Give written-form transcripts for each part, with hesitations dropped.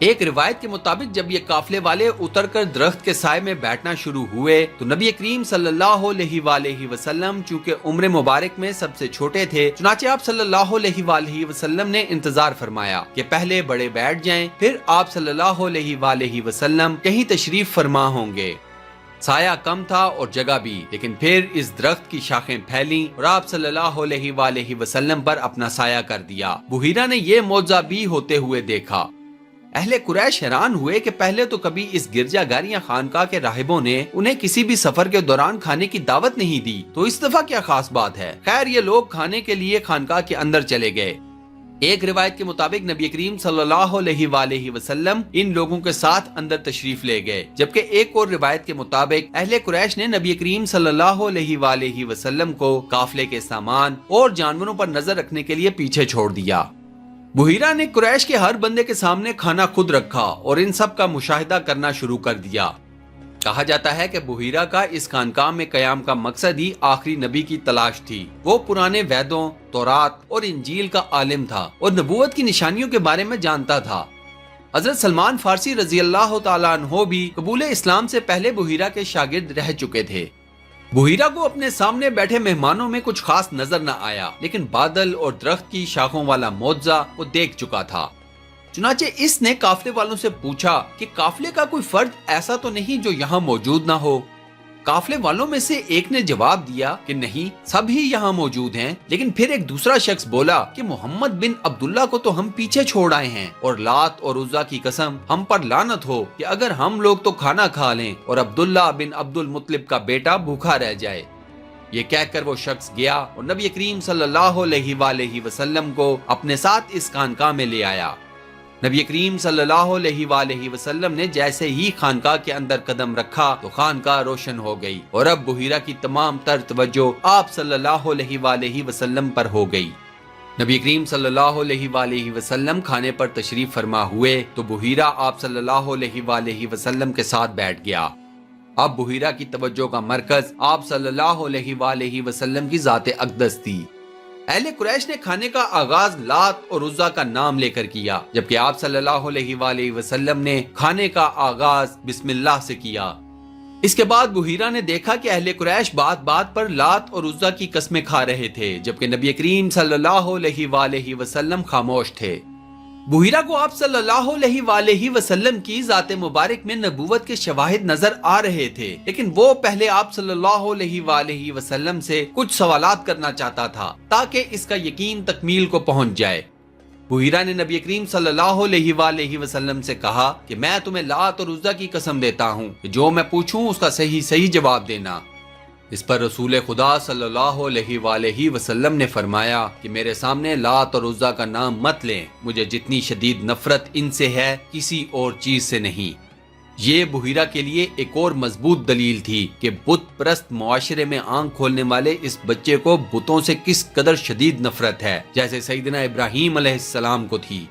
ایک روایت کے مطابق جب یہ قافلے والے اتر کر درخت کے سائے میں بیٹھنا شروع ہوئے تو نبی کریم صلی اللہ علیہ وآلہ وسلم چونکہ عمر مبارک میں سب سے چھوٹے تھے، چنانچہ آپ صلی اللہ علیہ وآلہ وسلم نے انتظار فرمایا کہ پہلے بڑے بیٹھ جائیں، پھر آپ صلی اللہ علیہ وآلہ وسلم کہیں تشریف فرما ہوں گے۔ سایہ کم تھا اور جگہ بھی، لیکن پھر اس درخت کی شاخیں پھیلیں اور آپ صلی اللہ علیہ وآلہ وسلم پر اپنا سایہ کر دیا۔ بحیرہ نے یہ معجزہ بھی ہوتے ہوئے دیکھا۔ اہل قریش حیران ہوئے کہ پہلے تو کبھی اس گرجا گھر یا خانقاہ کے راہبوں نے انہیں کسی بھی سفر کے دوران کھانے کی دعوت نہیں دی، تو اس دفعہ کیا خاص بات ہے؟ خیر، یہ لوگ کھانے کے لیے خانقاہ کے اندر چلے گئے۔ ایک روایت کے مطابق نبی کریم صلی اللہ علیہ وآلہ وسلم ان لوگوں کے ساتھ اندر تشریف لے گئے، جبکہ ایک اور روایت کے مطابق اہل قریش نے نبی کریم صلی اللہ علیہ وآلہ وسلم کو قافلے کے سامان اور جانوروں پر نظر رکھنے کے لیے پیچھے چھوڑ دیا۔ بحیرہ نے قریش کے ہر بندے کے سامنے کھانا خود رکھا اور ان سب کا مشاہدہ کرنا شروع کر دیا۔ کہا جاتا ہے کہ بحیرہ کا اس خانقاہ میں قیام کا مقصد ہی آخری نبی کی تلاش تھی۔ وہ پرانے ویدوں، تورات اور انجیل کا عالم تھا اور نبوت کی نشانیوں کے بارے میں جانتا تھا۔ حضرت سلمان فارسی رضی اللہ تعالیٰ عنہ بھی قبول اسلام سے پہلے بحیرہ کے شاگرد رہ چکے تھے۔ بحیرہ کو اپنے سامنے بیٹھے مہمانوں میں کچھ خاص نظر نہ آیا، لیکن بادل اور درخت کی شاخوں والا معجزہ وہ دیکھ چکا تھا۔ چنانچہ اس نے قافلے والوں سے پوچھا کہ قافلے کا کوئی فرد ایسا تو نہیں جو یہاں موجود نہ ہو؟ قافلے والوں میں سے ایک نے جواب دیا کہ نہیں، سب ہی یہاں موجود ہیں، لیکن پھر ایک دوسرا شخص بولا کہ محمد بن عبداللہ کو تو ہم پیچھے چھوڑ آئے ہیں، اور لات اور عزا کی قسم ہم پر لعنت ہو کہ اگر ہم لوگ تو کھانا کھا لیں اور عبداللہ بن عبد المطلب کا بیٹا بھوکا رہ جائے۔ یہ کہہ کر وہ شخص گیا اور نبی کریم صلی اللہ علیہ وآلہ وسلم کو اپنے ساتھ اس خانقاہ میں لے آیا۔ نبی کریم صلی اللہ علیہ وآلہ وسلم نے جیسے ہی خانقاہ کے اندر قدم رکھا تو خانقاہ روشن ہو گئی اور اب بحیرہ کی تمام تر توجہ آپ صلی اللہ علیہ وآلہ وسلم پر ہو گئی۔ نبی کریم صلی اللہ علیہ وآلہ وسلم کھانے پر تشریف فرما ہوئے تو بحیرہ آپ صلی اللہ علیہ وآلہ وسلم کے ساتھ بیٹھ گیا۔ اب بحیرہ کی توجہ کا مرکز آپ صلی اللہ علیہ وآلہ وسلم کی ذات اقدس تھی۔ اہل قریش نے کھانے کا آغاز لات اور عزا کا نام لے کر کیا، جبکہ آپ صلی اللہ علیہ وآلہ وسلم نے کھانے کا آغاز بسم اللہ سے کیا۔ اس کے بعد بحیرہ نے دیکھا کہ اہل قریش بات بات پر لات اور عزا کی قسمیں کھا رہے تھے، جبکہ نبی کریم صلی اللہ علیہ وآلہ وسلم خاموش تھے۔ بحیرہ کو آپ صلی اللہ علیہ وآلہ وسلم کی ذات مبارک میں نبوت کے شواہد نظر آ رہے تھے، لیکن وہ پہلے آپ صلی اللہ علیہ وآلہ وسلم سے کچھ سوالات کرنا چاہتا تھا تاکہ اس کا یقین تکمیل کو پہنچ جائے۔ بحیرہ نے نبی کریم صلی اللہ علیہ وآلہ وسلم سے کہا کہ میں تمہیں لات اور عزا کی قسم دیتا ہوں کہ جو میں پوچھوں اس کا صحیح جواب دینا۔ اس پر رسول خدا صلی اللہ علیہ وآلہ وسلم نے فرمایا کہ میرے سامنے لات اور عزا کا نام مت لیں، مجھے جتنی شدید نفرت ان سے ہے کسی اور چیز سے نہیں۔ یہ بحیرہ کے لیے ایک اور مضبوط دلیل تھی کہ بت پرست معاشرے میں آنکھ کھولنے والے اس بچے کو بتوں سے کس قدر شدید نفرت ہے، جیسے سیدنا ابراہیم علیہ السلام کو تھی۔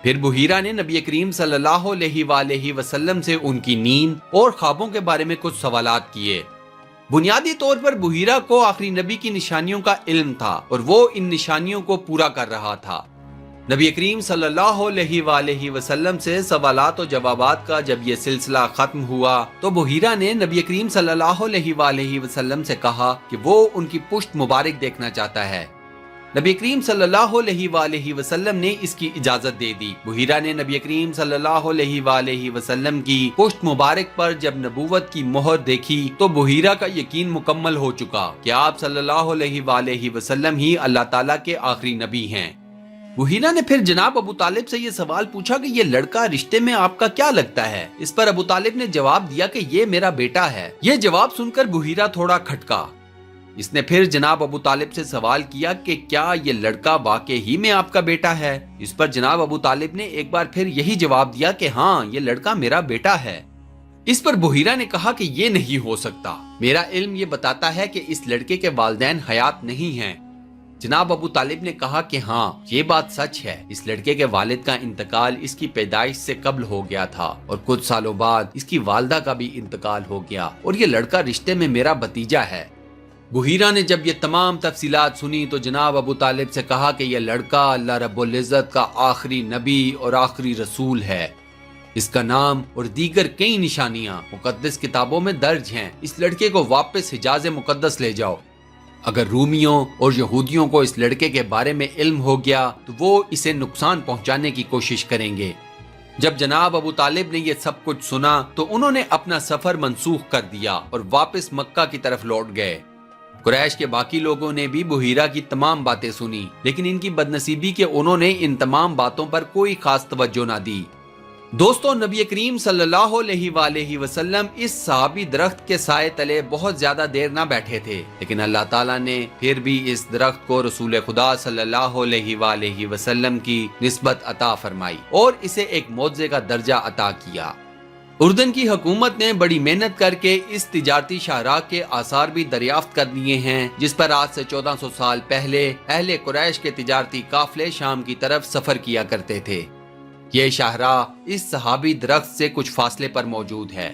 پھر بحیرہ نے نبی کریم صلی اللہ علیہ وآلہ وسلم سے ان کی نیند اور خوابوں کے بارے میں کچھ سوالات کیے۔ بنیادی طور پر بحیرہ کو آخری نبی کی نشانیوں کا علم تھا اور وہ ان نشانیوں کو پورا کر رہا تھا۔ نبی کریم صلی اللہ علیہ وآلہ وسلم سے سوالات و جوابات کا جب یہ سلسلہ ختم ہوا تو بحیرہ نے نبی کریم صلی اللہ علیہ وآلہ وسلم سے کہا کہ وہ ان کی پشت مبارک دیکھنا چاہتا ہے۔ نبی کریم صلی اللہ علیہ وآلہ وسلم نے اس کی اجازت دے دی۔ بحیرہ نے نبی کریم صلی اللہ علیہ وآلہ وسلم کی پشت مبارک پر جب نبوت کی مہر دیکھی تو بحیرہ کا یقین مکمل ہو چکا کہ آپ صلی اللہ علیہ وآلہ وسلم ہی اللہ تعالیٰ کے آخری نبی ہیں۔ بحیرہ نے پھر جناب ابو طالب سے یہ سوال پوچھا کہ یہ لڑکا رشتے میں آپ کا کیا لگتا ہے؟ اس پر ابو طالب نے جواب دیا کہ یہ میرا بیٹا ہے۔ یہ جواب سن کر بحیرہ تھوڑا کھٹکا۔ اس نے پھر جناب ابو طالب سے سوال کیا کہ کیا یہ لڑکا واقعی ہی میں آپ کا بیٹا ہے؟ اس پر جناب ابو طالب نے ایک بار پھر یہی جواب دیا کہ ہاں، یہ لڑکا میرا بیٹا ہے۔ اس پر بحیرہ نے کہا کہ یہ نہیں ہو سکتا، میرا علم یہ بتاتا ہے کہ اس لڑکے کے والدین حیات نہیں ہیں۔ جناب ابو طالب نے کہا کہ ہاں، یہ بات سچ ہے، اس لڑکے کے والد کا انتقال اس کی پیدائش سے قبل ہو گیا تھا اور کچھ سالوں بعد اس کی والدہ کا بھی انتقال ہو گیا اور یہ لڑکا رشتے میں میرا بھتیجا ہے۔ بحیرہ نے جب یہ تمام تفصیلات سنی تو جناب ابو طالب سے کہا کہ یہ لڑکا اللہ رب العزت کا آخری نبی اور آخری رسول ہے۔ اس کا نام اور دیگر کئی نشانیاں مقدس کتابوں میں درج ہیں۔ اس لڑکے کو واپس حجاز مقدس لے جاؤ۔ اگر رومیوں اور یہودیوں کو اس لڑکے کے بارے میں علم ہو گیا تو وہ اسے نقصان پہنچانے کی کوشش کریں گے۔ جب جناب ابو طالب نے یہ سب کچھ سنا تو انہوں نے اپنا سفر منسوخ کر دیا اور واپس مکہ کی طرف لوٹ گئے۔ قریش کے باقی لوگوں نے بھی بحیرہ کی تمام باتیں سنی، لیکن ان کی بدنصیبی کہ انہوں نے ان تمام باتوں پر کوئی خاص توجہ نہ دی۔ دوستو، نبی کریم صلی اللہ علیہ وآلہ وسلم اس صحابی درخت کے سائے تلے بہت زیادہ دیر نہ بیٹھے تھے، لیکن اللہ تعالیٰ نے پھر بھی اس درخت کو رسول خدا صلی اللہ علیہ وآلہ وسلم کی نسبت عطا فرمائی اور اسے ایک معجزے کا درجہ عطا کیا۔ اردن کی حکومت نے بڑی محنت کر کے اس تجارتی شاہراہ کے آثار بھی دریافت کر لیے ہیں، جس پر آج سے 1400 سال پہلے اہل قریش کے تجارتی قافلے شام کی طرف سفر کیا کرتے تھے۔ یہ شاہراہ اس صحابی درخت سے کچھ فاصلے پر موجود ہے۔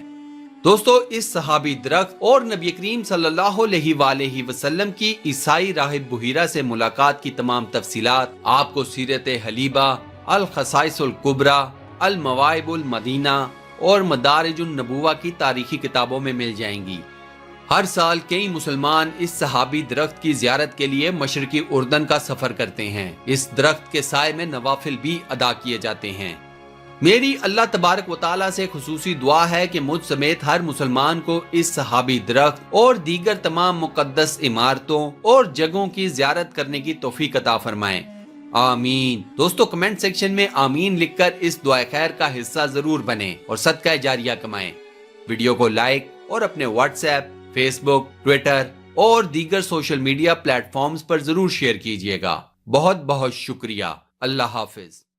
دوستو، اس صحابی درخت اور نبی کریم صلی اللہ علیہ وآلہ وسلم کی عیسائی راہب بحیرہ سے ملاقات کی تمام تفصیلات آپ کو سیرت حلیبہ، الخصائص الکبریٰ، المواہب المدینہ اور مدارج النبوہ کی تاریخی کتابوں میں مل جائیں گی۔ ہر سال کئی مسلمان اس صحابی درخت کی زیارت کے لیے مشرقی اردن کا سفر کرتے ہیں۔ اس درخت کے سائے میں نوافل بھی ادا کیے جاتے ہیں۔ میری اللہ تبارک و تعالیٰ سے خصوصی دعا ہے کہ مجھ سمیت ہر مسلمان کو اس صحابی درخت اور دیگر تمام مقدس عمارتوں اور جگہوں کی زیارت کرنے کی توفیق عطا فرمائیں۔ آمین۔ دوستو، کمنٹ سیکشن میں آمین لکھ کر اس دعائے خیر کا حصہ ضرور بنیں اور صدقہ جاریہ کمائیں۔ ویڈیو کو لائک اور اپنے واٹس ایپ، فیس بک، ٹویٹر اور دیگر سوشل میڈیا پلیٹ فارمز پر ضرور شیئر کیجیے گا۔ بہت بہت شکریہ۔ اللہ حافظ۔